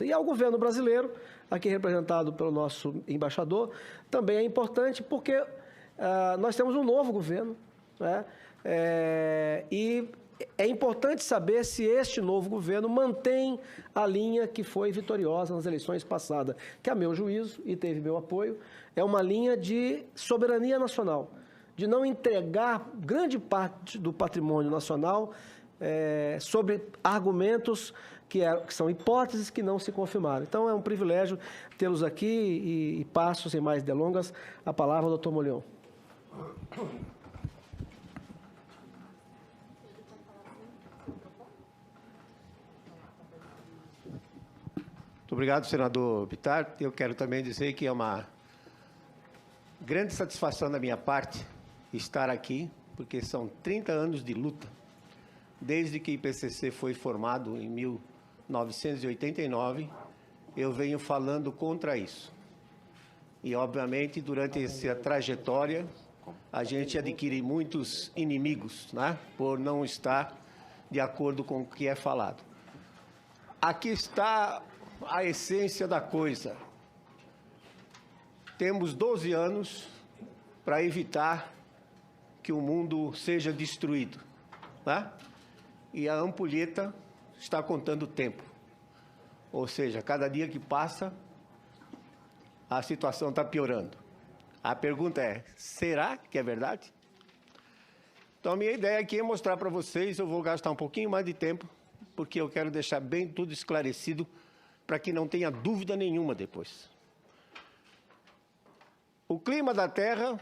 E ao governo brasileiro, aqui representado pelo nosso embaixador, também é importante porque nós temos um novo governo, né? E é importante saber se este novo governo mantém a linha que foi vitoriosa nas eleições passadas, que, a meu juízo, e teve meu apoio, é uma linha de soberania nacional, de não entregar grande parte do patrimônio nacional sobre argumentos que são hipóteses que não se confirmaram. Então, é um privilégio tê-los aqui e passo, sem mais delongas, a palavra ao doutor Molion. Muito obrigado, senador Bittar. Eu quero também dizer que é uma grande satisfação da minha parte estar aqui, porque são 30 anos de luta, desde que o IPCC foi formado em 1989, eu venho falando contra isso. E, obviamente, durante essa trajetória, a gente adquire muitos inimigos, né, por não estar de acordo com o que é falado. Aqui está a essência da coisa. Temos 12 anos para evitar que o mundo seja destruído, né? E a ampulheta está contando o tempo. Ou seja, cada dia que passa, a situação está piorando. A pergunta é, será que é verdade? Então, a minha ideia aqui é mostrar para vocês, eu vou gastar um pouquinho mais de tempo, porque eu quero deixar bem tudo esclarecido, para que não tenha dúvida nenhuma depois. O clima da Terra,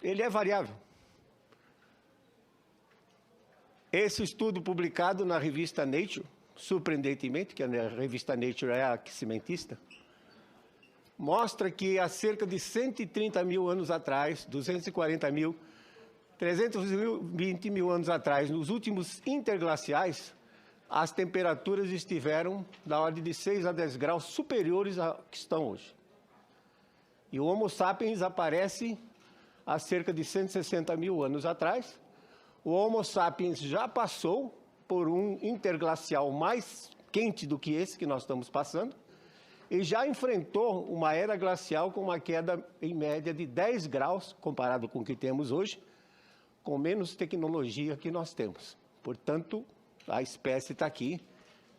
ele é variável. Esse estudo publicado na revista Nature, surpreendentemente, que a revista Nature é a cimentista, mostra que há cerca de 130 mil anos atrás, 240 mil, 320 mil anos atrás, nos últimos interglaciais, as temperaturas estiveram da ordem de 6 a 10 graus superiores ao que estão hoje. E o Homo sapiens aparece há cerca de 160 mil anos atrás. O Homo sapiens já passou por um interglacial mais quente do que esse que nós estamos passando e já enfrentou uma era glacial com uma queda em média de 10 graus, comparado com o que temos hoje, com menos tecnologia que nós temos. Portanto, a espécie está aqui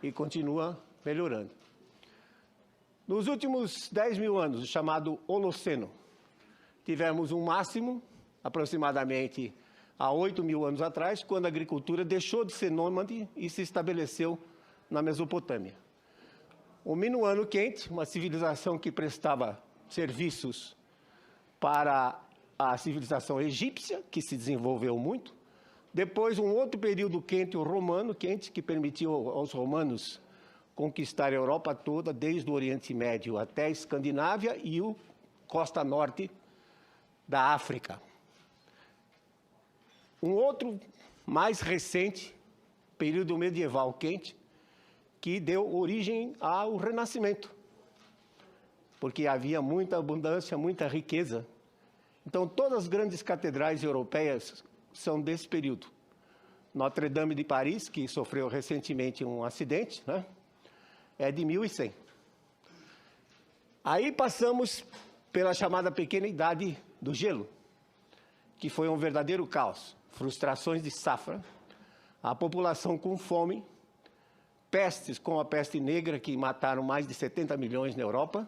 e continua melhorando. Nos últimos 10 mil anos, o chamado Holoceno, tivemos um máximo, aproximadamente há 8 mil anos atrás, quando a agricultura deixou de ser nômade e se estabeleceu na Mesopotâmia. O Minuano Quente, uma civilização que prestava serviços para a civilização egípcia, que se desenvolveu muito. Depois, um outro período quente, o Romano Quente, que permitiu aos romanos conquistar a Europa toda, desde o Oriente Médio até a Escandinávia e o costa norte da África. Um outro, mais recente, período medieval quente, que deu origem ao Renascimento, porque havia muita abundância, muita riqueza. Então, todas as grandes catedrais europeias são desse período. Notre-Dame de Paris, que sofreu recentemente um acidente, né, é de 1100. Aí passamos pela chamada pequena idade do gelo, que foi um verdadeiro caos. Frustrações de safra, a população com fome, pestes como a peste negra, que mataram mais de 70 milhões na Europa,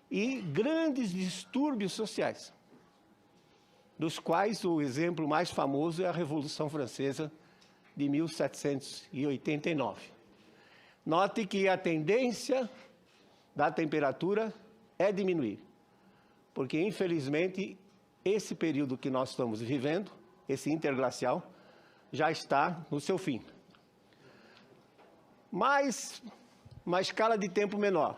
e grandes distúrbios sociais, dos quais o exemplo mais famoso é a Revolução Francesa de 1789. Note que a tendência da temperatura é diminuir, porque, infelizmente, esse período que nós estamos vivendo, esse interglacial, já está no seu fim. Mas, uma escala de tempo menor.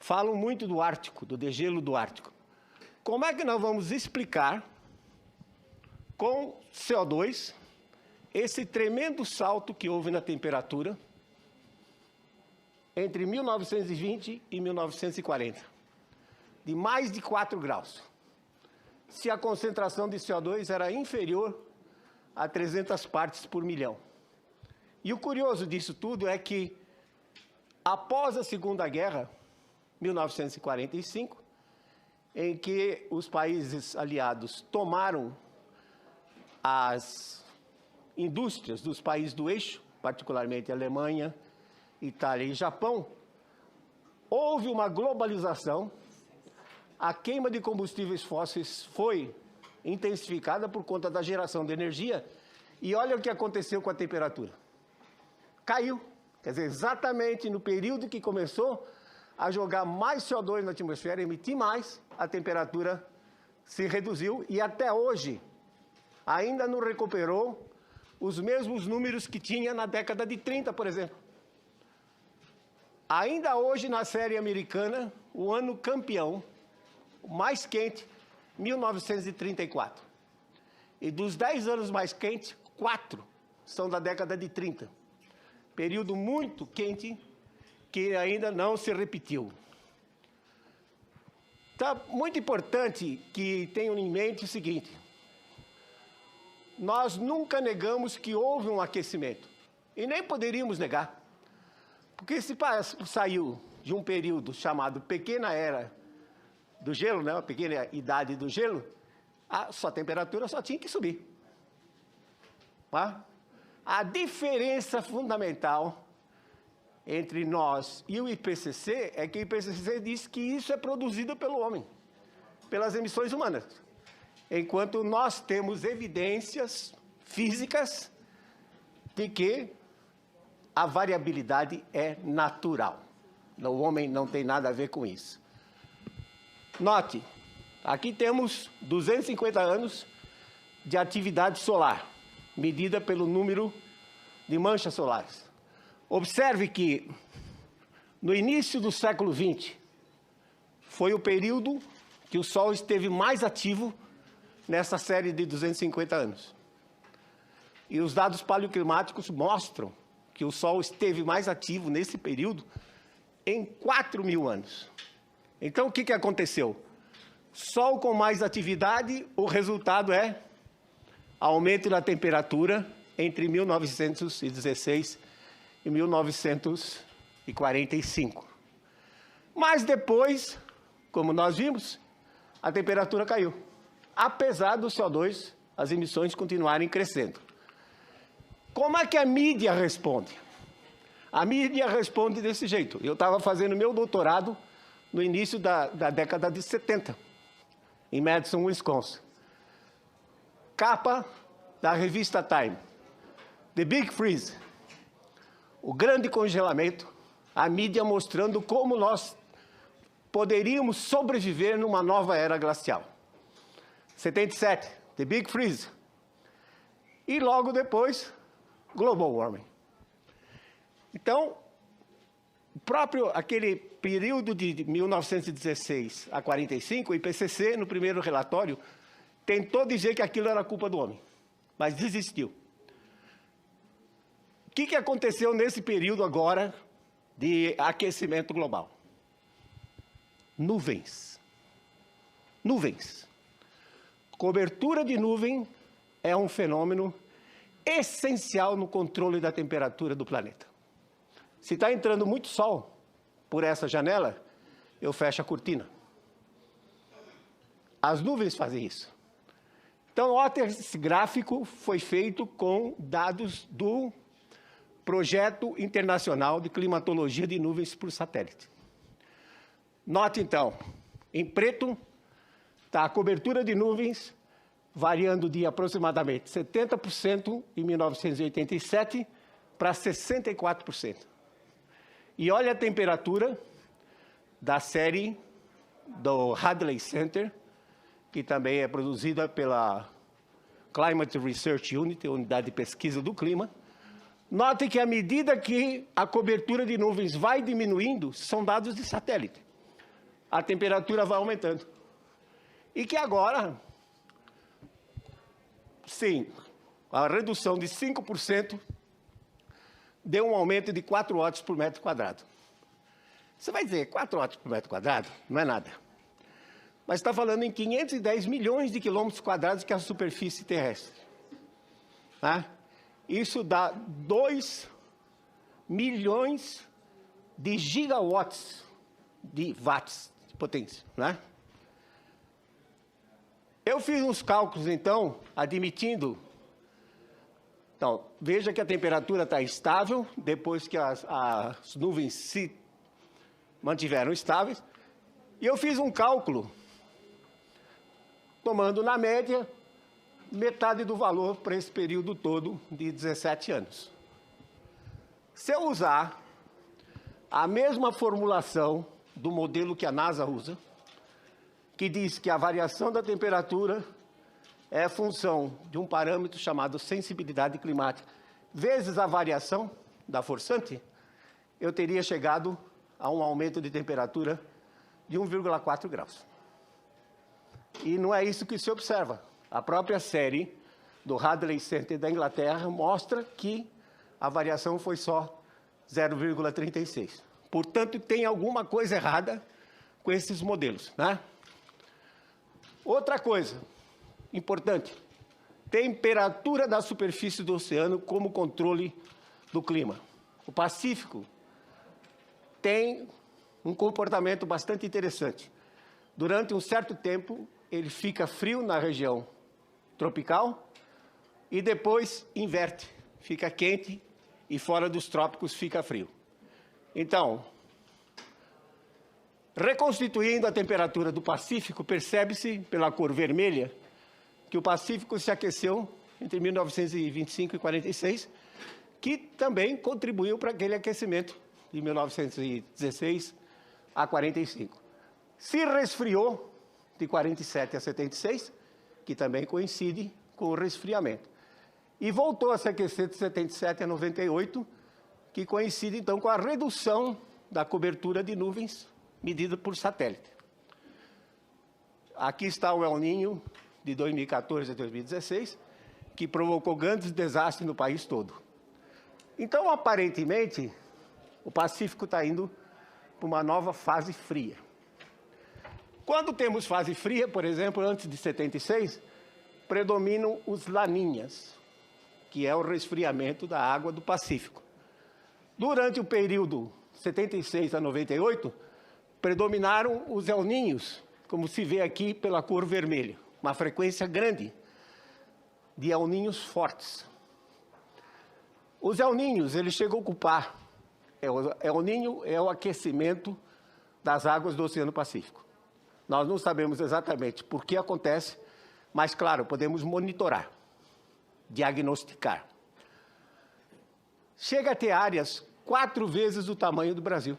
Falam muito do Ártico, do degelo do Ártico. Como é que nós vamos explicar, com CO2, esse tremendo salto que houve na temperatura entre 1920 e 1940, de mais de 4 graus, se a concentração de CO2 era inferior a 300 partes por milhão. E o curioso disso tudo é que após a Segunda Guerra, 1945, em que os países aliados tomaram as indústrias dos países do eixo, particularmente Alemanha, Itália e Japão, houve uma globalização, a queima de combustíveis fósseis foi intensificada por conta da geração de energia, e olha o que aconteceu com a temperatura. Caiu, quer dizer, exatamente no período que começou a jogar mais CO2 na atmosfera, emitir mais, a temperatura se reduziu e até hoje ainda não recuperou os mesmos números que tinha na década de 30, por exemplo. Ainda hoje, na série americana, o ano campeão, o mais quente, 1934. E dos 10 anos mais quentes, 4 são da década de 30. Período muito quente que ainda não se repetiu. Então, muito importante que tenham em mente o seguinte: nós nunca negamos que houve um aquecimento, e nem poderíamos negar, porque se saiu de um período chamado Pequena Era do Gelo, né, a Pequena Idade do Gelo, a sua temperatura só tinha que subir. Tá? A diferença fundamental entre nós e o IPCC é que o IPCC diz que isso é produzido pelo homem, pelas emissões humanas, enquanto nós temos evidências físicas de que a variabilidade é natural. O homem não tem nada a ver com isso. Note, aqui temos 250 anos de atividade solar, medida pelo número de manchas solares. Observe que, no início do século XX, foi o período que o Sol esteve mais ativo nessa série de 250 anos. E os dados paleoclimáticos mostram que o Sol esteve mais ativo nesse período em 4.000 anos. Então, o que aconteceu? Sol com mais atividade, o resultado é aumento da temperatura entre 1916 e 1945. Mas depois, como nós vimos, a temperatura caiu. Apesar do CO2, as emissões continuarem crescendo. Como é que a mídia responde? A mídia responde desse jeito. Eu estava fazendo meu doutorado no início da década de 70, em Madison, Wisconsin. Capa da revista Time. The Big Freeze. O grande congelamento, a mídia mostrando como nós poderíamos sobreviver numa nova era glacial. 77, The Big Freeze. E logo depois, Global Warming. Então, aquele período de 1916 a 45, o IPCC, no primeiro relatório, tentou dizer que aquilo era culpa do homem, mas desistiu. O que aconteceu nesse período agora de aquecimento global? Nuvens. Nuvens. Cobertura de nuvem é um fenômeno essencial no controle da temperatura do planeta. Se está entrando muito sol por essa janela, eu fecho a cortina. As nuvens fazem isso. Então, olha, esse gráfico foi feito com dados do Projeto Internacional de Climatologia de Nuvens por Satélite. Note, então, em preto, está a cobertura de nuvens variando de aproximadamente 70% em 1987 para 64%. E olha a temperatura da série do Hadley Center, que também é produzida pela Climate Research Unit, Unidade de Pesquisa do Clima. Note que à medida que a cobertura de nuvens vai diminuindo, são dados de satélite, a temperatura vai aumentando. E que agora, sim, a redução de 5% deu um aumento de 4 watts por metro quadrado. Você vai dizer, 4 watts por metro quadrado? Não é nada. Mas está falando em 510 milhões de quilômetros quadrados que é a superfície terrestre. Tá? Isso dá 2 milhões de gigawatts de watts de potência, né? Eu fiz uns cálculos, então, admitindo... Então, veja que a temperatura está estável, depois que as nuvens se mantiveram estáveis. E eu fiz um cálculo, tomando, na média, metade do valor para esse período todo de 17 anos. Se eu usar a mesma formulação do modelo que a NASA usa, que diz que a variação da temperatura é função de um parâmetro chamado sensibilidade climática, vezes a variação da forçante, eu teria chegado a um aumento de temperatura de 1,4 graus. E não é isso que se observa. A própria série do Hadley Center da Inglaterra mostra que a variação foi só 0,36. Portanto, tem alguma coisa errada com esses modelos, né? Outra coisa importante, temperatura da superfície do oceano como controle do clima. O Pacífico tem um comportamento bastante interessante. Durante um certo tempo, ele fica frio na região tropical e depois inverte, fica quente e fora dos trópicos fica frio. Então, reconstituindo a temperatura do Pacífico, percebe-se, pela cor vermelha, que o Pacífico se aqueceu entre 1925 e 46, que também contribuiu para aquele aquecimento de 1916 a 45. Se resfriou de 47 a 76, que também coincide com o resfriamento. E voltou a se aquecer de 77 a 98, que coincide, então, com a redução da cobertura de nuvens medida por satélite. Aqui está o El Niño de 2014 a 2016, que provocou grandes desastres no país todo. Então, aparentemente, o Pacífico está indo para uma nova fase fria. Quando temos fase fria, por exemplo, antes de 76, predominam os laninhas, que é o resfriamento da água do Pacífico. Durante o período 76 a 98, predominaram os El Niños, como se vê aqui pela cor vermelha, uma frequência grande de El Niños fortes. Os El Niños, ele chegou a ocupar, El Niño é o aquecimento das águas do Oceano Pacífico. Nós não sabemos exatamente por que acontece, mas, claro, podemos monitorar, diagnosticar. Chega a ter áreas 4 vezes o tamanho do Brasil,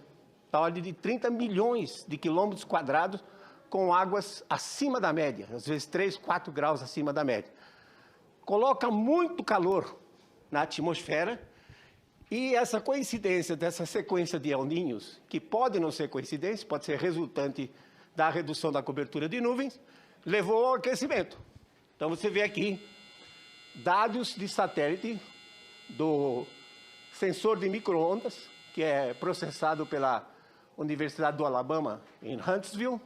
da ordem de 30 milhões de quilômetros quadrados, com águas acima da média, às vezes 3, 4 graus acima da média. Coloca muito calor na atmosfera e essa coincidência dessa sequência de El Niños, que pode não ser coincidência, pode ser resultante da redução da cobertura de nuvens, levou ao aquecimento. Então, você vê aqui dados de satélite do sensor de micro-ondas, que é processado pela Universidade do Alabama, em Huntsville,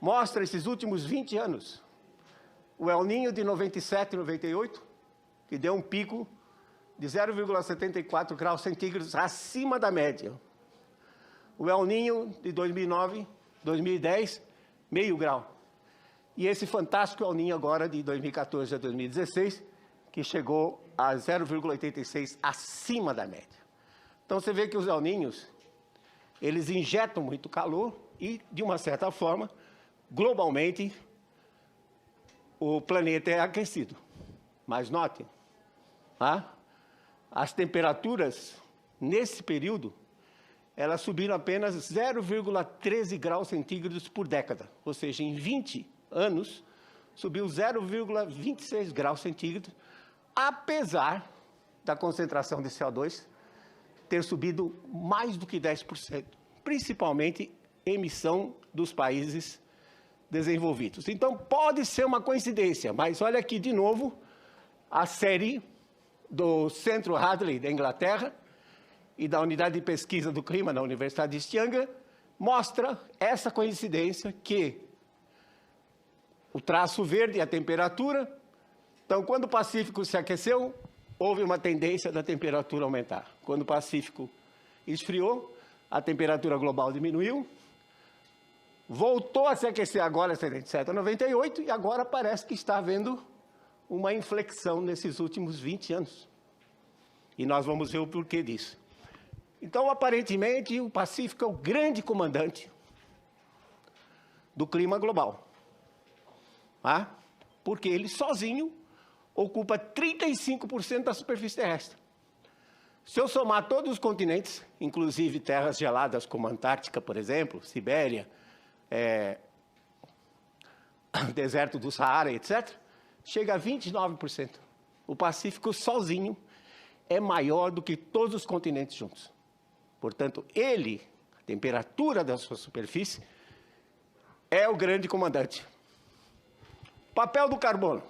mostra esses últimos 20 anos. O El Niño de 97 e 98, que deu um pico de 0,74 graus centígrados acima da média. O El Niño de 2009, 2010, meio grau. E esse fantástico El Niño agora de 2014 a 2016, que chegou a 0,86 acima da média. Então, você vê que os El Niños, eles injetam muito calor e, de uma certa forma, globalmente, o planeta é aquecido. Mas notem, as temperaturas, nesse período, elas subiram apenas 0,13 graus centígrados por década. Ou seja, em 20 anos, subiu 0,26 graus centígrados, apesar da concentração de CO2 ter subido mais do que 10%, principalmente emissão dos países desenvolvidos. Então, pode ser uma coincidência, mas olha aqui de novo a série do Centro Hadley da Inglaterra e da Unidade de Pesquisa do Clima da Universidade de East Anglia, mostra essa coincidência que o traço verde é a temperatura. Então, quando o Pacífico se aqueceu, houve uma tendência da temperatura aumentar. Quando o Pacífico esfriou, a temperatura global diminuiu, voltou a se aquecer agora, 77 a 98, e agora parece que está havendo uma inflexão nesses últimos 20 anos. E nós vamos ver o porquê disso. Então, aparentemente, o Pacífico é o grande comandante do clima global. Tá? Porque ele sozinho ocupa 35% da superfície terrestre. Se eu somar todos os continentes, inclusive terras geladas como Antártica, por exemplo, Sibéria, deserto do Saara, etc., chega a 29%. O Pacífico sozinho é maior do que todos os continentes juntos. Portanto, ele, a temperatura da sua superfície, é o grande comandante. Papel do carbono.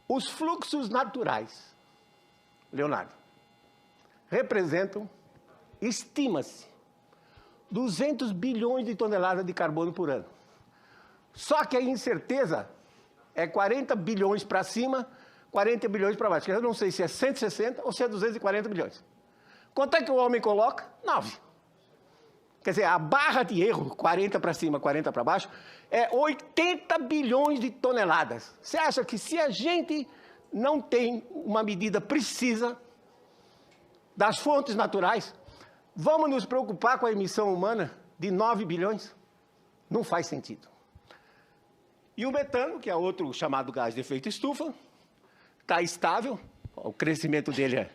Os fluxos naturais, Leonardo, representam, estima-se, 200 bilhões de toneladas de carbono por ano. Só que a incerteza é 40 bilhões para cima, 40 bilhões para baixo. Eu não sei se é 160 ou se é 240 bilhões. Quanto é que o homem coloca? 9. Quer dizer, a barra de erro, 40 para cima, 40 para baixo, é 80 bilhões de toneladas. Você acha que se a gente não tem uma medida precisa das fontes naturais, vamos nos preocupar com a emissão humana de 9 bilhões? Não faz sentido. E o metano, que é outro chamado gás de efeito estufa, está estável, o crescimento dele é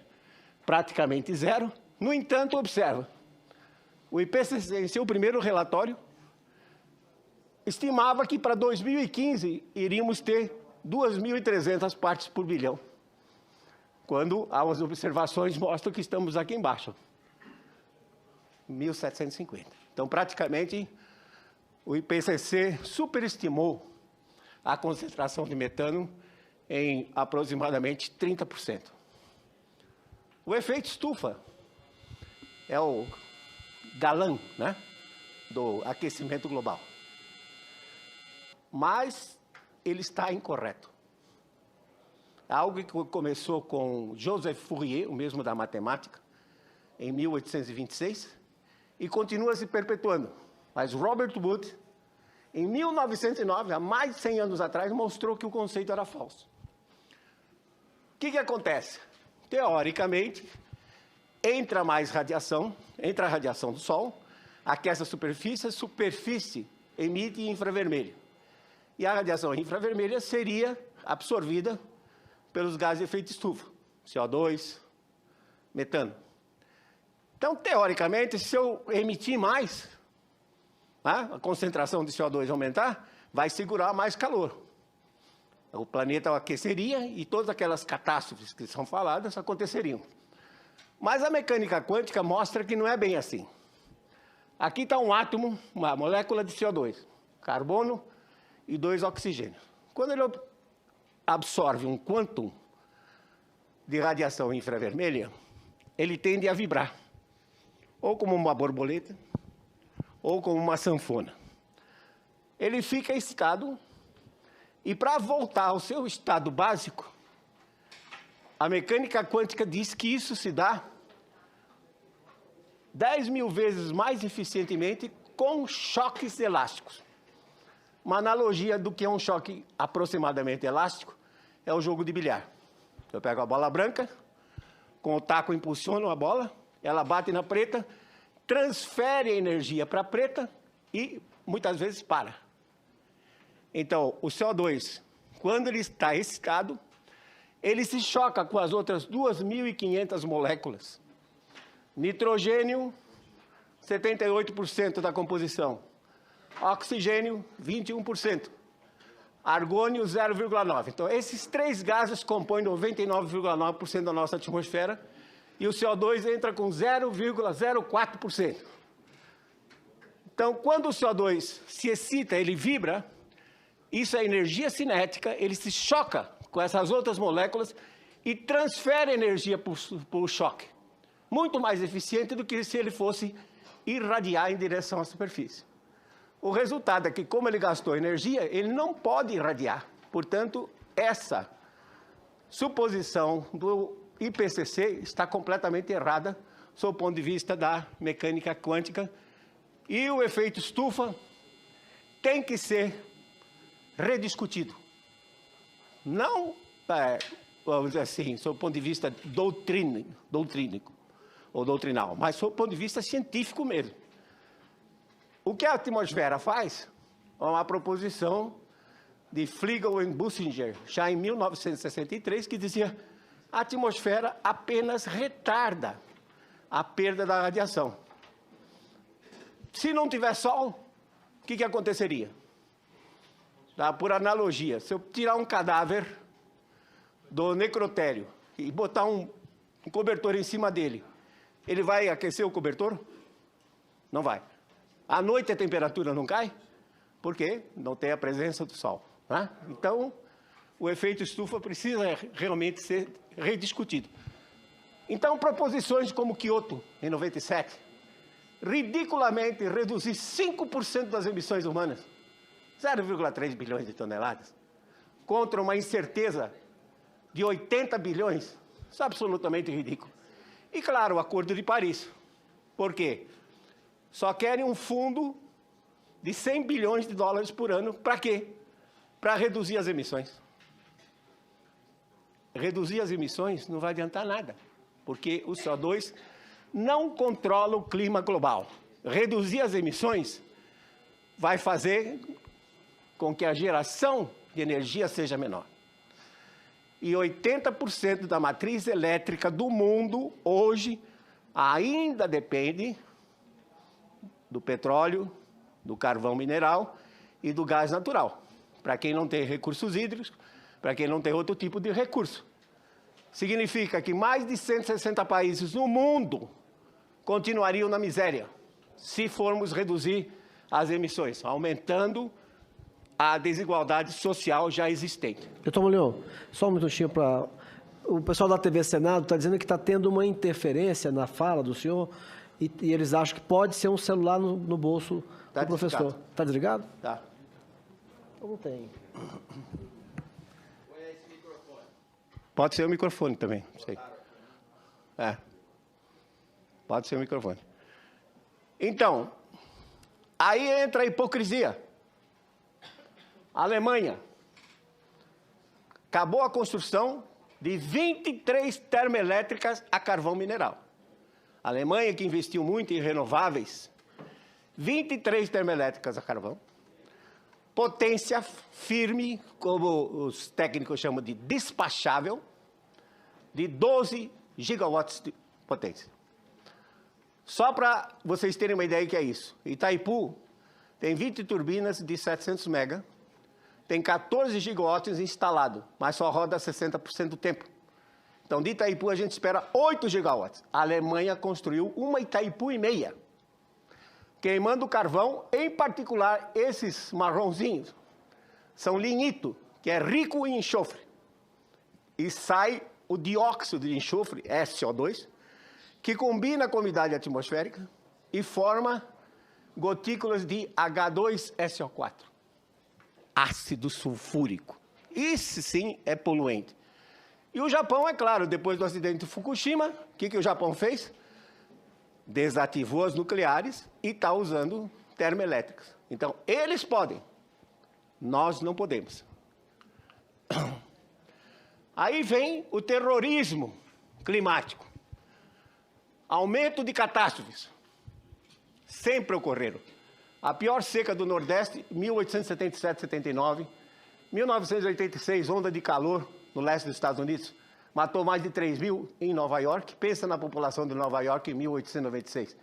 praticamente zero. No entanto, observa, o IPCC, em seu primeiro relatório, estimava que para 2015 iríamos ter 2.300 partes por bilhão, quando as observações mostram que estamos aqui embaixo, 1.750. Então, praticamente, o IPCC superestimou a concentração de metano em aproximadamente 30%. O efeito estufa é o galã, né, do aquecimento global. Mas ele está incorreto. Algo que começou com Joseph Fourier, o mesmo da matemática, em 1826, e continua se perpetuando. Mas Robert Wood, em 1909, há mais de 100 anos atrás, mostrou que o conceito era falso. O que acontece? Teoricamente, entra a radiação do Sol, aquece a superfície emite infravermelho. E a radiação infravermelha seria absorvida pelos gases de efeito estufa, CO2, metano. Então, teoricamente, se eu emitir mais, a concentração de CO2 aumentar, vai segurar mais calor. O planeta aqueceria e todas aquelas catástrofes que são faladas aconteceriam. Mas a mecânica quântica mostra que não é bem assim. Aqui está um átomo, uma molécula de CO2, carbono e 2 oxigênios. Quando ele absorve um quantum de radiação infravermelha, ele tende a vibrar, ou como uma borboleta, ou como uma sanfona. Ele fica excitado, e para voltar ao seu estado básico, a mecânica quântica diz que isso se dá 10.000 vezes mais eficientemente com choques elásticos. Uma analogia do que é um choque aproximadamente elástico é o jogo de bilhar. Eu pego a bola branca, com o taco impulsiono a bola, ela bate na preta, transfere a energia para a preta e muitas vezes para. Então, o CO2, quando ele está excitado, ele se choca com as outras 2.500 moléculas. Nitrogênio, 78% da composição. Oxigênio, 21%. Argônio, 0,9%. Então, esses três gases compõem 99,9% da nossa atmosfera e o CO2 entra com 0,04%. Então, quando o CO2 se excita, ele vibra, isso é energia cinética, ele se choca com essas outras moléculas e transfere energia para o choque. Muito mais eficiente do que se ele fosse irradiar em direção à superfície. O resultado é que, como ele gastou energia, ele não pode irradiar. Portanto, essa suposição do IPCC está completamente errada, sob o ponto de vista da mecânica quântica. E o efeito estufa tem que ser rediscutido. Não, vamos dizer assim, sob o ponto de vista doutríneo ou doutrinal, mas sob o ponto de vista científico mesmo. O que a atmosfera faz é uma proposição de Flegel e Bussinger, já em 1963, que dizia: a atmosfera apenas retarda a perda da radiação. Se não tiver sol, o que aconteceria? Tá? Por analogia, se eu tirar um cadáver do necrotério e botar um cobertor em cima dele, ele vai aquecer o cobertor? Não vai. À noite a temperatura não cai? Por quê? Não tem a presença do sol. Tá? Então, o efeito estufa precisa realmente ser rediscutido. Então, proposições como Kyoto, em 97, ridiculamente reduzir 5% das emissões humanas, 0,3 bilhões de toneladas, contra uma incerteza de 80 bilhões, isso é absolutamente ridículo. E, claro, o Acordo de Paris. Por quê? Só querem um fundo de 100 bilhões de dólares por ano. Para quê? Para reduzir as emissões. Reduzir as emissões não vai adiantar nada, porque o CO2 não controla o clima global. Reduzir as emissões vai fazer com que a geração de energia seja menor. E 80% da matriz elétrica do mundo, hoje, ainda depende do petróleo, do carvão mineral e do gás natural. Para quem não tem recursos hídricos, para quem não tem outro tipo de recurso. Significa que mais de 160 países no mundo continuariam na miséria, se formos reduzir as emissões, aumentando a desigualdade social já existente. Doutor Molhon, só um minutinho para... O pessoal da TV Senado está dizendo que está tendo uma interferência na fala do senhor e eles acham que pode ser um celular no bolso do professor. Está desligado? Tá. Então não tem. Pode ser o microfone também, sei. Pode ser o microfone. Então, aí entra a hipocrisia. A Alemanha acabou a construção de 23 termoelétricas a carvão mineral. A Alemanha, que investiu muito em renováveis, 23 termoelétricas a carvão. Potência firme, como os técnicos chamam de despachável, de 12 gigawatts de potência. Só para vocês terem uma ideia do que é isso. Itaipu tem 20 turbinas de 700 mega, tem 14 gigawatts instalado, mas só roda 60% do tempo. Então, de Itaipu, a gente espera 8 gigawatts. A Alemanha construiu uma Itaipu e meia, queimando carvão, em particular esses marronzinhos. São lignito, que é rico em enxofre. E sai o dióxido de enxofre, SO2, que combina com a umidade atmosférica e forma gotículas de H2SO4. Ácido sulfúrico. Isso sim é poluente. E o Japão, é claro, depois do acidente de Fukushima, o que o Japão fez? Desativou as nucleares e está usando termoelétricas. Então, eles podem, nós não podemos. Aí vem o terrorismo climático. Aumento de catástrofes. Sempre ocorreram. A pior seca do Nordeste, 1877-79, 1986, onda de calor no leste dos Estados Unidos, matou mais de 3 mil em Nova York. Pensa na população de Nova York em 1896.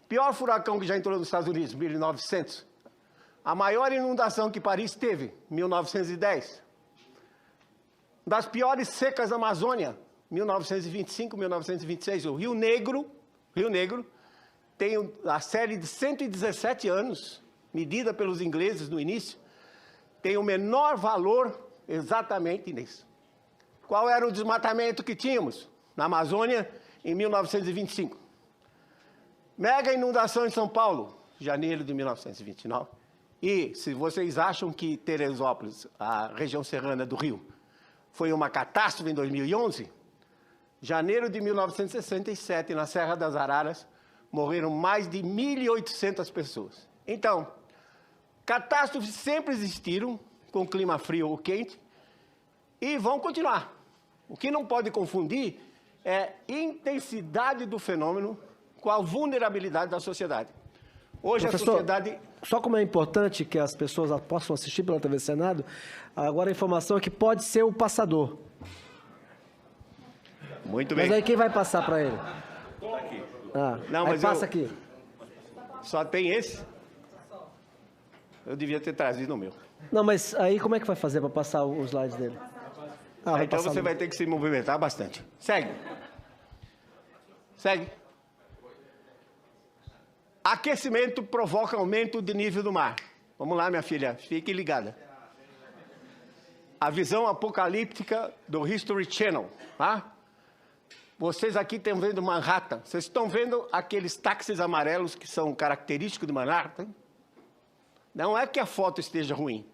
Pior furacão que já entrou nos Estados Unidos, 1900. A maior inundação que Paris teve, 1910. Das piores secas da Amazônia, 1925, 1926. O Rio Negro tem a série de 117 anos, medida pelos ingleses no início, tem o menor valor exatamente nisso. Qual era o desmatamento que tínhamos na Amazônia em 1925? Mega inundação em São Paulo, janeiro de 1929. E se vocês acham que Teresópolis, a região serrana do Rio, foi uma catástrofe em 2011, janeiro de 1967, na Serra das Araras, morreram mais de 1.800 pessoas. Então, catástrofes sempre existiram, com clima frio ou quente, e vão continuar. O que não pode confundir é a intensidade do fenômeno com a vulnerabilidade da sociedade. Hoje Professor, a sociedade... Só como é importante que as pessoas possam assistir pela TV Senado, agora a informação é que pode ser o passador. Muito bem. Mas aí quem vai passar para ele? Ah, Não, aí mas passa aqui. Só tem esse? Eu devia ter trazido o meu. Não, mas aí como é que vai fazer para passar os slides dele? Vai Então passar você no- vai ter que se movimentar bastante. Segue. Segue. Aquecimento provoca aumento de nível do mar. Vamos lá, minha filha, fique ligada. A visão apocalíptica do History Channel, tá? Vocês aqui estão vendo Manhattan. Vocês estão vendo aqueles táxis amarelos que são característicos de Manhattan? Não é que a foto esteja ruim.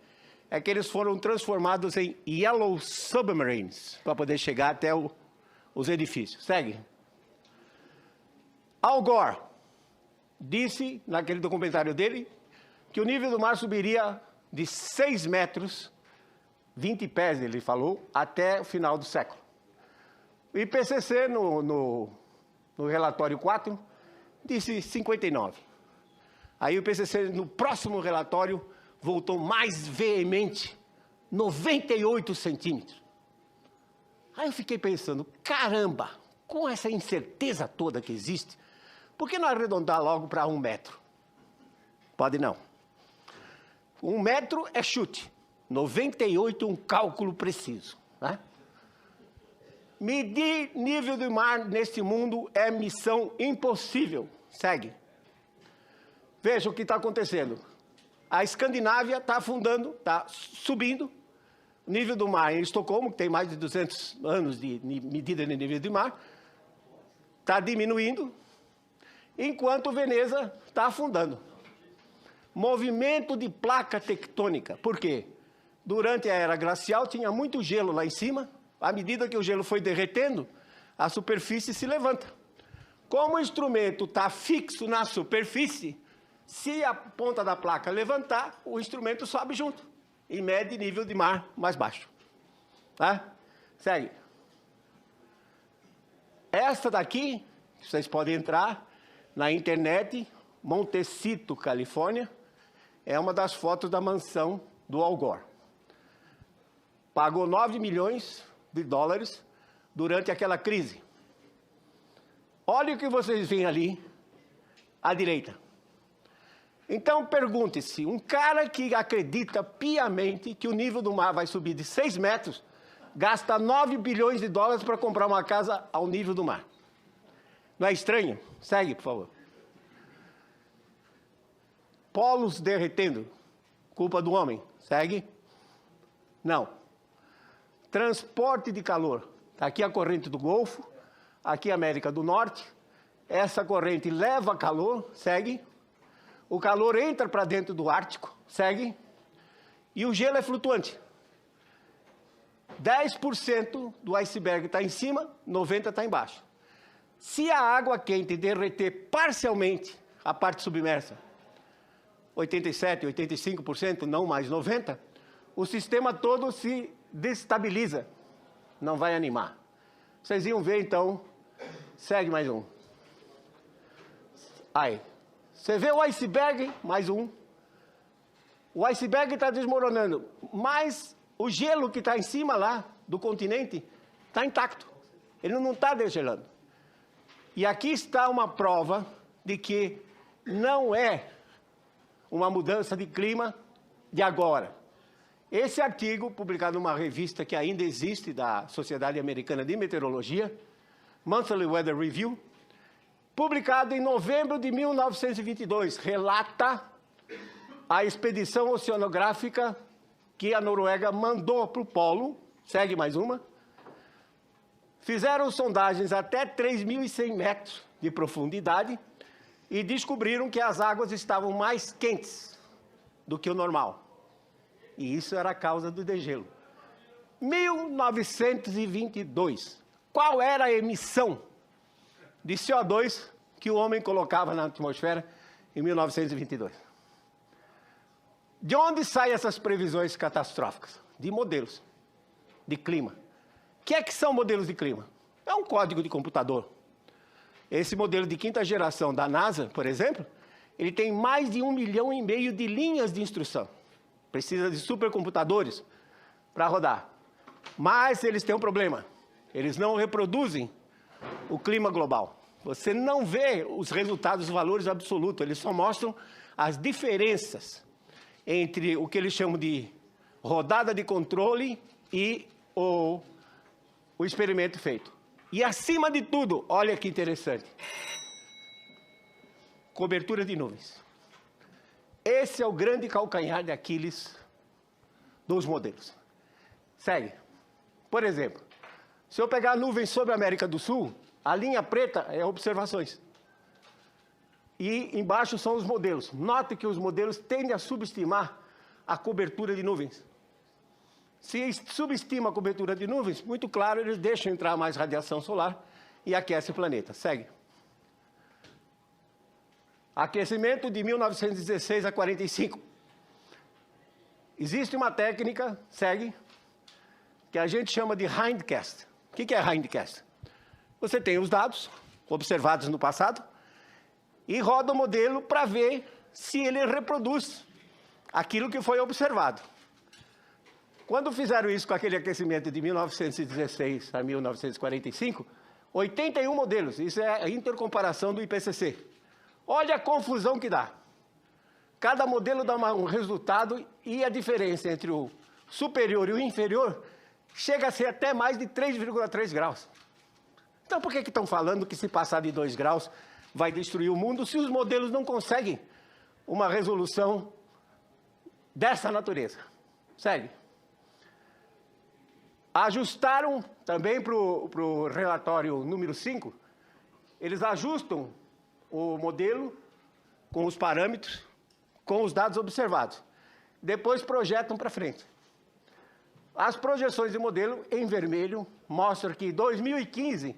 É que eles foram transformados em Yellow Submarines para poder chegar até os edifícios. Segue. Al Gore disse, naquele documentário dele, que o nível do mar subiria de 6 metros, 20 pés, ele falou, até o final do século. O IPCC, no relatório 4, disse 59. Aí o IPCC, no próximo relatório, voltou mais veemente, 98 centímetros. Aí eu fiquei pensando, caramba, com essa incerteza toda que existe, por que não arredondar logo para 1 metro? Pode não. 1 metro é chute, 98 é um cálculo preciso, né? Medir nível do mar neste mundo é missão impossível. Segue. Veja o que está acontecendo. A Escandinávia está afundando, está subindo. O nível do mar em Estocolmo, que tem mais de 200 anos de medida de nível do mar, está diminuindo, enquanto Veneza está afundando. Movimento de placa tectônica. Por quê? Durante a era glacial tinha muito gelo lá em cima. À medida que o gelo foi derretendo, a superfície se levanta. Como o instrumento está fixo na superfície, se a ponta da placa levantar, o instrumento sobe junto e mede nível de mar mais baixo. Tá? Segue. Esta daqui, vocês podem entrar na internet, Montecito, Califórnia, é uma das fotos da mansão do Al Gore. Pagou 9 milhões de dólares durante aquela crise. Olha o que vocês veem ali à direita. Então pergunte-se, um cara que acredita piamente que o nível do mar vai subir de 6 metros, gasta 9 bilhões de dólares para comprar uma casa ao nível do mar. Não é estranho? Segue, por favor. Polos derretendo. Culpa do homem. Segue. Não. Transporte de calor. Aqui a corrente do Golfo, aqui a América do Norte. Essa corrente leva calor, segue. O calor entra para dentro do Ártico, segue. E o gelo é flutuante. 10% do iceberg está em cima, 90% está embaixo. Se a água quente derreter parcialmente a parte submersa, 87%, 85%, não mais 90%, o sistema todo se destabiliza, não vai animar. Vocês iam ver, então, segue mais um. Aí, você vê o iceberg, mais um. O iceberg está desmoronando, mas o gelo que está em cima lá, do continente, está intacto. Ele não está desgelando. E aqui está uma prova de que não é uma mudança de clima de agora. Esse artigo, publicado numa revista que ainda existe, da Sociedade Americana de Meteorologia, Monthly Weather Review, publicado em novembro de 1922, relata a expedição oceanográfica que a Noruega mandou para o Polo, segue mais uma, fizeram sondagens até 3.100 metros de profundidade e descobriram que as águas estavam mais quentes do que o normal. E isso era a causa do degelo. 1922, qual era a emissão de CO2 que o homem colocava na atmosfera em 1922. De onde saem essas previsões catastróficas? De modelos de clima. O que é que são modelos de clima? É um código de computador. Esse modelo de quinta geração da NASA, por exemplo, ele tem mais de 1,5 milhão de linhas de instrução. Precisa de supercomputadores para rodar. Mas eles têm um problema. Eles não reproduzem o clima global. Você não vê os resultados, os valores absolutos. Eles só mostram as diferenças entre o que eles chamam de rodada de controle e o experimento feito. E, acima de tudo, olha que interessante, cobertura de nuvens. Esse é o grande calcanhar de Aquiles dos modelos. Segue. Por exemplo, se eu pegar nuvens sobre a América do Sul, a linha preta é observações. E embaixo são os modelos. Note que os modelos tendem a subestimar a cobertura de nuvens. Se subestima a cobertura de nuvens, muito claro, eles deixam entrar mais radiação solar e aquece o planeta. Segue. Aquecimento de 1916 a 45. Existe uma técnica, segue, que a gente chama de hindcast. O que é hindcast? Você tem os dados observados no passado e roda o modelo para ver se ele reproduz aquilo que foi observado. Quando fizeram isso com aquele aquecimento de 1916 a 1945, 81 modelos, isso é a intercomparação do IPCC. Olha a confusão que dá. Cada modelo dá um resultado e a diferença entre o superior e o inferior chega a ser até mais de 3,3 graus. Então por que estão falando que se passar de 2 graus vai destruir o mundo se os modelos não conseguem uma resolução dessa natureza? Segue. Ajustaram também para o relatório número 5, eles ajustam o modelo com os parâmetros, com os dados observados. Depois projetam para frente. As projeções de modelo em vermelho mostram que em 2015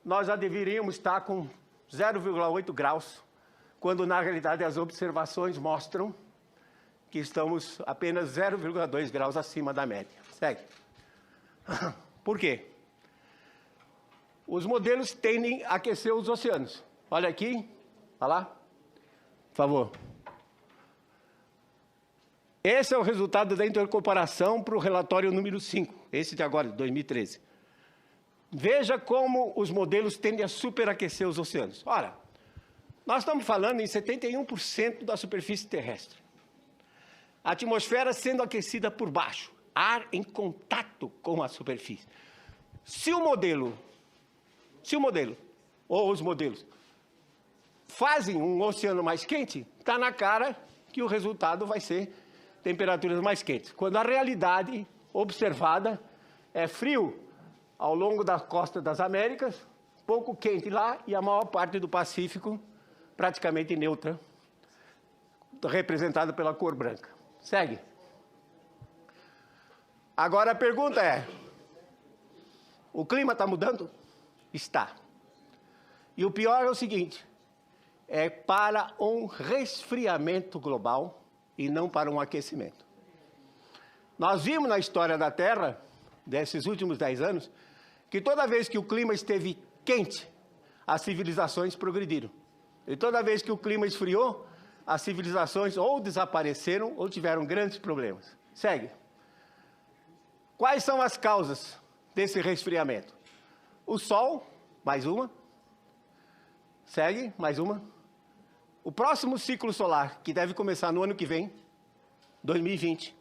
nós já deveríamos estar com 0,8 graus, quando na realidade as observações mostram que estamos apenas 0,2 graus acima da média. Segue. Por quê? Os modelos tendem a aquecer os oceanos. Olha aqui, olha lá, por favor. Esse é o resultado da intercomparação para o relatório número 5, esse de agora, de 2013. Veja como os modelos tendem a superaquecer os oceanos. Ora, nós estamos falando em 71% da superfície terrestre. A atmosfera sendo aquecida por baixo, ar em contato com a superfície. Se o modelo, ou os modelos, fazem um oceano mais quente, está na cara que o resultado vai ser temperaturas mais quentes. Quando a realidade observada é frio ao longo da costa das Américas, pouco quente lá e a maior parte do Pacífico praticamente neutra, representada pela cor branca. Segue. Agora a pergunta é, o clima está mudando? Está. E o pior é o seguinte, é para um resfriamento global e não para um aquecimento. Nós vimos na história da Terra, desses últimos 10 anos, que toda vez que o clima esteve quente, as civilizações progrediram. E toda vez que o clima esfriou, as civilizações ou desapareceram ou tiveram grandes problemas. Segue. Quais são as causas desse resfriamento? O Sol, mais uma. Segue, mais uma. O próximo ciclo solar, que deve começar no ano que vem, 2020,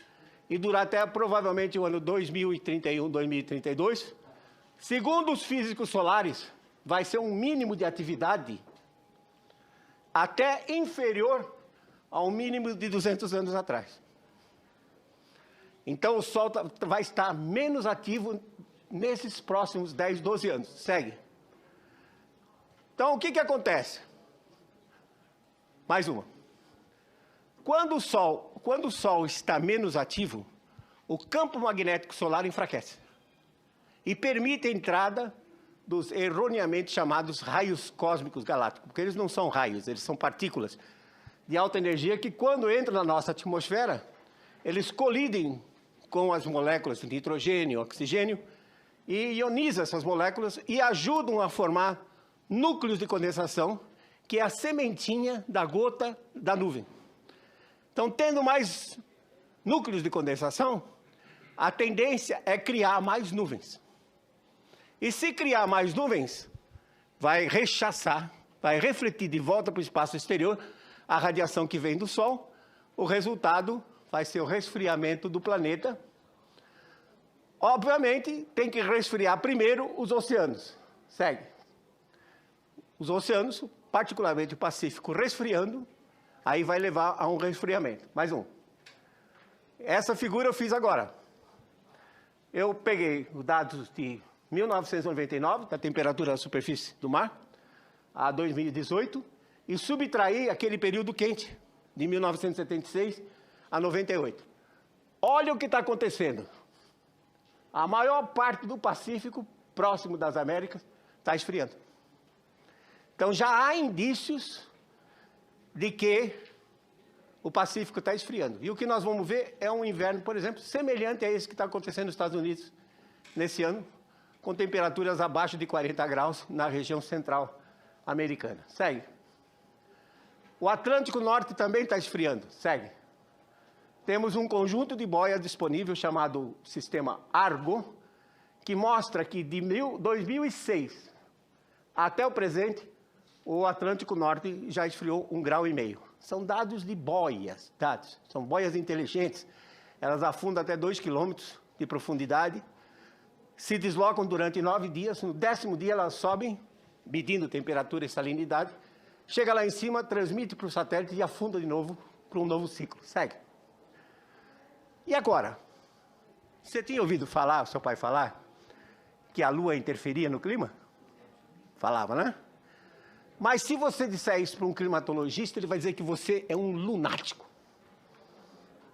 e durar até provavelmente o ano 2031, 2032, segundo os físicos solares, vai ser um mínimo de atividade até inferior ao mínimo de 200 anos atrás. Então o Sol vai estar menos ativo nesses próximos 10, 12 anos. Segue. Então o que acontece? Mais uma. Quando o Sol está menos ativo, o campo magnético solar enfraquece e permite a entrada dos erroneamente chamados raios cósmicos galácticos, porque eles não são raios, eles são partículas de alta energia que, quando entram na nossa atmosfera, eles colidem com as moléculas de nitrogênio, oxigênio, e ionizam essas moléculas e ajudam a formar núcleos de condensação, que é a sementinha da gota da nuvem. Então, tendo mais núcleos de condensação, a tendência é criar mais nuvens. E se criar mais nuvens, vai rechaçar, vai refletir de volta para o espaço exterior a radiação que vem do Sol. O resultado vai ser o resfriamento do planeta. Obviamente, tem que resfriar primeiro os oceanos. Segue. Os oceanos, particularmente o Pacífico, resfriando, aí vai levar a um resfriamento. Mais um. Essa figura eu fiz agora. Eu peguei os dados de 1999, da temperatura da superfície do mar, a 2018, e subtraí aquele período quente, de 1976 a 98. Olha o que está acontecendo. A maior parte do Pacífico, próximo das Américas, está esfriando. Então já há indícios de que o Pacífico está esfriando. E o que nós vamos ver é um inverno, por exemplo, semelhante a esse que está acontecendo nos Estados Unidos nesse ano, com temperaturas abaixo de 40 graus na região central americana. Segue. O Atlântico Norte também está esfriando. Segue. Temos um conjunto de boias disponível chamado Sistema Argo, que mostra que de 2006 até o presente, o Atlântico Norte já esfriou 1,5 graus. São dados de boias, são boias inteligentes. Elas afundam até 2 quilômetros de profundidade, se deslocam durante 9 dias, no 10º dia elas sobem, medindo temperatura e salinidade, chega lá em cima, transmite para o satélite e afunda de novo para um novo ciclo. Segue. E agora? Você tinha ouvido falar, seu pai falar, que a Lua interferia no clima? Falava, né? Mas se você disser isso para um climatologista, ele vai dizer que você é um lunático.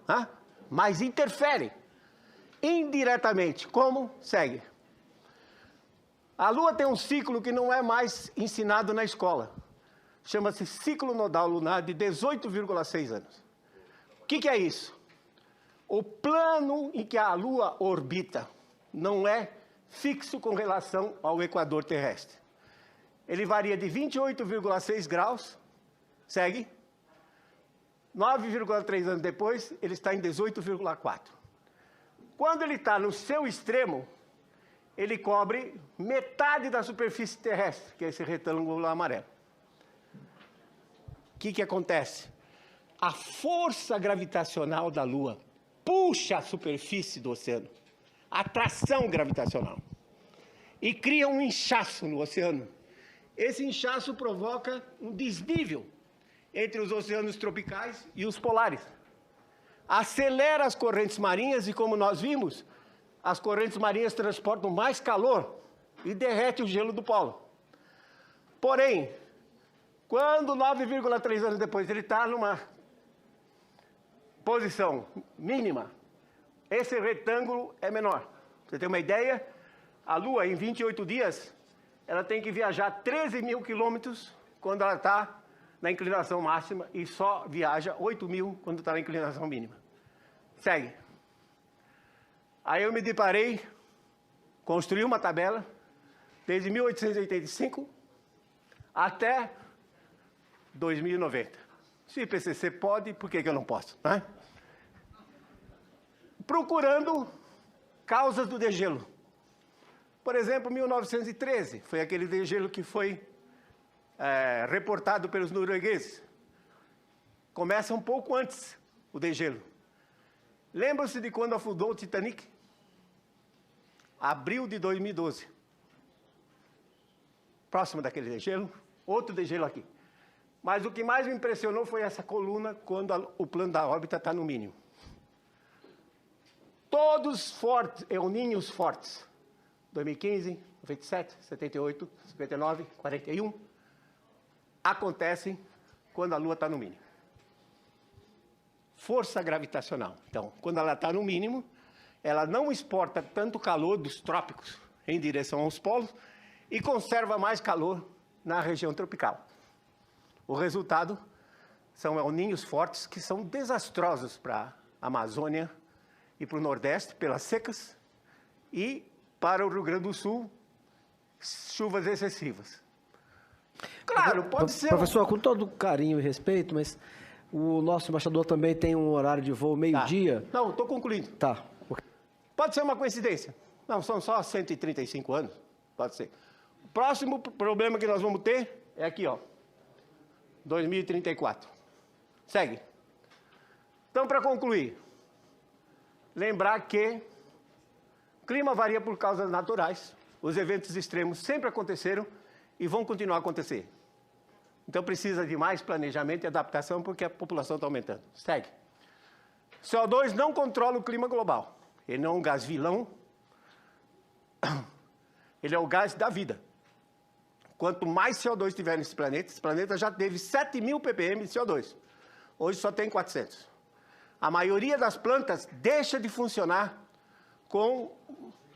Hã? Mas interfere. Indiretamente. Como? Segue. A Lua tem um ciclo que não é mais ensinado na escola. Chama-se ciclo nodal lunar de 18,6 anos. O que é isso? O plano em que a Lua orbita não é fixo com relação ao equador terrestre. Ele varia de 28,6 graus, segue, 9,3 anos depois, ele está em 18,4. Quando ele está no seu extremo, ele cobre metade da superfície terrestre, que é esse retângulo amarelo. O que acontece? A força gravitacional da Lua puxa a superfície do oceano, atração gravitacional, e cria um inchaço no oceano. Esse inchaço provoca um desnível entre os oceanos tropicais e os polares. Acelera as correntes marinhas e, como nós vimos, as correntes marinhas transportam mais calor e derrete o gelo do polo. Porém, quando 9,3 anos depois ele está numa posição mínima, esse retângulo é menor. Pra você ter uma ideia, a Lua, em 28 dias, ela tem que viajar 13 mil quilômetros quando ela está na inclinação máxima e só viaja 8 mil quando está na inclinação mínima. Segue. Aí eu me deparei, construí uma tabela, desde 1885 até 2090. Se o IPCC pode, por que eu não posso? Né? Procurando causas do degelo. Por exemplo, 1913, foi aquele degelo que foi reportado pelos noruegueses. Começa um pouco antes o degelo. Lembra-se de quando afundou o Titanic? Abril de 2012. Próximo daquele degelo, outro degelo aqui. Mas o que mais me impressionou foi essa coluna quando o plano da órbita está no mínimo. Todos fortes, El-Ninhos fortes. 2015, 97, 78, 59, 41, acontecem quando a Lua está no mínimo. Força gravitacional. Então, quando ela está no mínimo, ela não exporta tanto calor dos trópicos em direção aos polos e conserva mais calor na região tropical. O resultado são El Niños fortes que são desastrosos para a Amazônia e para o Nordeste, pelas secas, e para o Rio Grande do Sul, chuvas excessivas. Claro, pode ser... Professor, com todo carinho e respeito, mas o nosso embaixador também tem um horário de voo meio-dia. Tá. Não, estou concluindo. Tá. Pode ser uma coincidência. Não, são só 135 anos. Pode ser. O próximo problema que nós vamos ter é aqui, ó. 2034. Segue. Então, para concluir, lembrar que o clima varia por causas naturais. Os eventos extremos sempre aconteceram e vão continuar a acontecer. Então, precisa de mais planejamento e adaptação porque a população está aumentando. Segue. CO2 não controla o clima global. Ele não é um gás vilão. Ele é o gás da vida. Quanto mais CO2 tiver nesse planeta já teve 7.000 ppm de CO2. Hoje só tem 400. A maioria das plantas deixa de funcionar com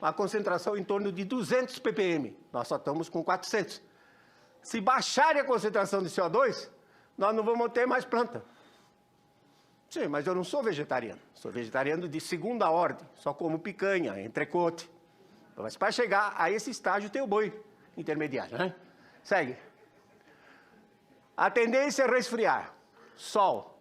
a concentração em torno de 200 ppm. Nós só estamos com 400. Se baixarem a concentração de CO2, nós não vamos ter mais planta. Sim, mas eu não sou vegetariano. Sou vegetariano de segunda ordem. Só como picanha, entrecote. Mas para chegar a esse estágio tem o boi intermediário, né? Segue. A tendência é resfriar. Sol.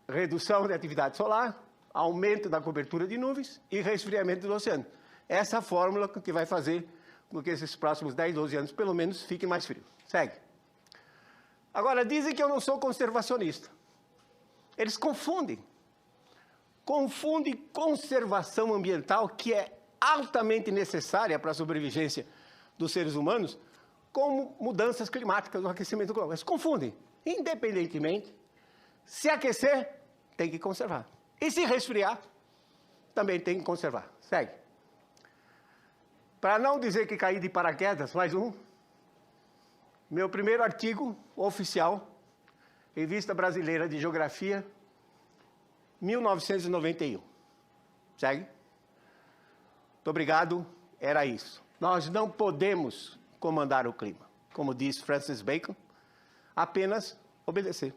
Redução da atividade solar, aumento da cobertura de nuvens e resfriamento do oceano. Essa é a fórmula que vai fazer com que esses próximos 10, 12 anos, pelo menos, fiquem mais frios. Segue. Agora, dizem que eu não sou conservacionista. Eles confundem. Confundem conservação ambiental, que é altamente necessária para a sobrevivência dos seres humanos, com mudanças climáticas, o aquecimento global. Eles confundem. Independentemente, se aquecer, tem que conservar. E se resfriar, também tem que conservar. Segue. Para não dizer que caí de paraquedas, mais um. Meu primeiro artigo oficial, Revista Brasileira de Geografia, 1991. Segue. Muito obrigado, era isso. Nós não podemos comandar o clima. Como diz Francis Bacon, apenas obedecer.